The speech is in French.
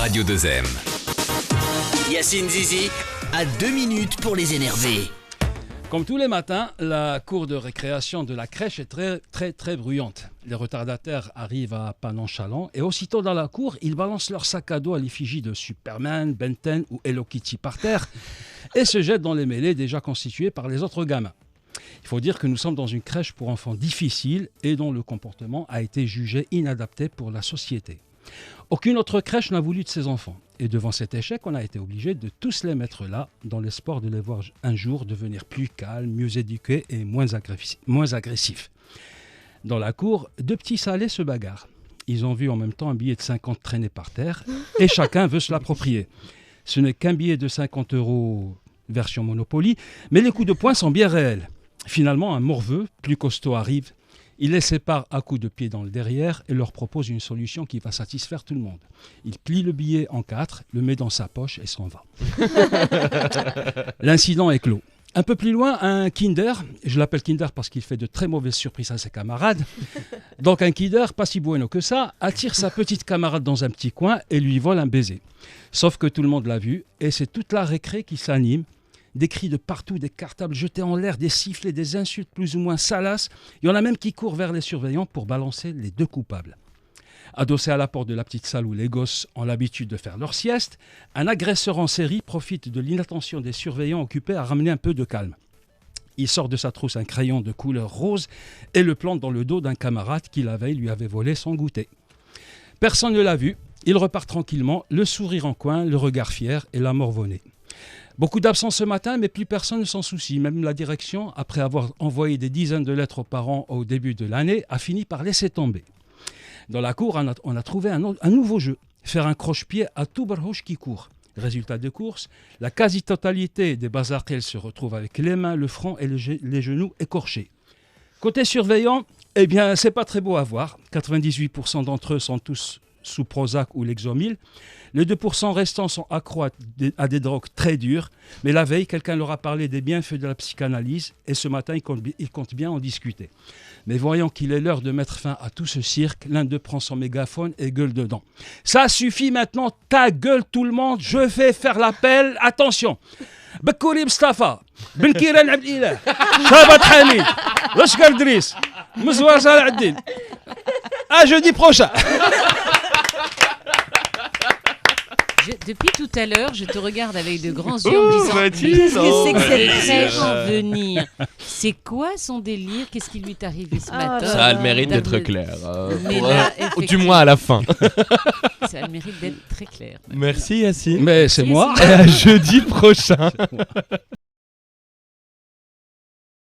Radio 2M. Yacine Zizi a 2 minutes pour les énerver. Comme tous les matins, la cour de récréation de la crèche est très bruyante. Les retardataires arrivent à pas nonchalants et aussitôt dans la cour, ils balancent leur sac à dos à l'effigie de Superman, Ben 10 ou Hello Kitty par terre et se jettent dans les mêlées déjà constituées par les autres gamins. Il faut dire que nous sommes dans une crèche pour enfants difficile et dont le comportement a été jugé inadapté pour la société. Aucune autre crèche n'a voulu de ces enfants. Et devant cet échec, on a été obligé de tous les mettre là, dans l'espoir de les voir un jour devenir plus calmes, mieux éduqués et moins agressifs. Dans la cour, 2 petits salés se bagarrent. Ils ont vu en même temps un billet de 50 traîner par terre et chacun veut se l'approprier. Ce n'est qu'un billet de 50 € version Monopoly, mais les coups de poing sont bien réels. Finalement, un morveux, plus costaud, arrive. Il les sépare à coups de pied dans le derrière et leur propose une solution qui va satisfaire tout le monde. Il plie le billet en 4, le met dans sa poche et s'en va. L'incident est clos. Un peu plus loin, un Kinder, je l'appelle Kinder parce qu'il fait de très mauvaises surprises à ses camarades. Donc un Kinder, pas si bueno que ça, attire sa petite camarade dans un petit coin et lui vole un baiser. Sauf que tout le monde l'a vu et c'est toute la récré qui s'anime. Des cris de partout, des cartables jetés en l'air, des sifflets, des insultes plus ou moins salaces. Il y en a même qui courent vers les surveillants pour balancer les 2 coupables. Adossé à la porte de la petite salle où les gosses ont l'habitude de faire leur sieste, un agresseur en série profite de l'inattention des surveillants occupés à ramener un peu de calme. Il sort de sa trousse un crayon de couleur rose et le plante dans le dos d'un camarade qui la veille lui avait volé son goûter. Personne ne l'a vu, il repart tranquillement, le sourire en coin, le regard fier et la morvonnée. Beaucoup d'absents ce matin, mais plus personne ne s'en soucie. Même la direction, après avoir envoyé des dizaines de lettres aux parents au début de l'année, a fini par laisser tomber. Dans la cour, on a trouvé un nouveau jeu. Faire un croche-pied à tout Barhouch qui court. Résultat de course, la quasi-totalité des bazarkels se retrouvent avec les mains, le front et les genoux écorchés. Côté surveillant, eh bien, c'est pas très beau à voir. 98% d'entre eux sont tous sous Prozac ou Lexomil. Les 2% restants sont accros à des drogues très dures. Mais la veille, quelqu'un leur a parlé des bienfaits de la psychanalyse et ce matin, ils comptent bien en discuter. Mais voyant qu'il est l'heure de mettre fin à tout ce cirque, l'un d'eux prend son mégaphone et gueule dedans. Ça suffit maintenant, ta gueule tout le monde, je vais faire l'appel. Attention, Bekouli Mustafa, Ben Kiran Abdilah, Shabat Hamid, Rashkal Driss, Mouzoua Salah Addin. À jeudi prochain. Depuis tout à l'heure, je te regarde avec de grands yeux en me disant mais qu'est-ce que c'est que cette crèche en venir? C'est quoi son délire? Qu'est-ce qui lui est arrivé ce matin? Ça a le mérite d'être clair. Du moins effectivement, à la fin. ça a le mérite d'être très clair. Merci Yacine. Mais c'est moi. Et à jeudi prochain.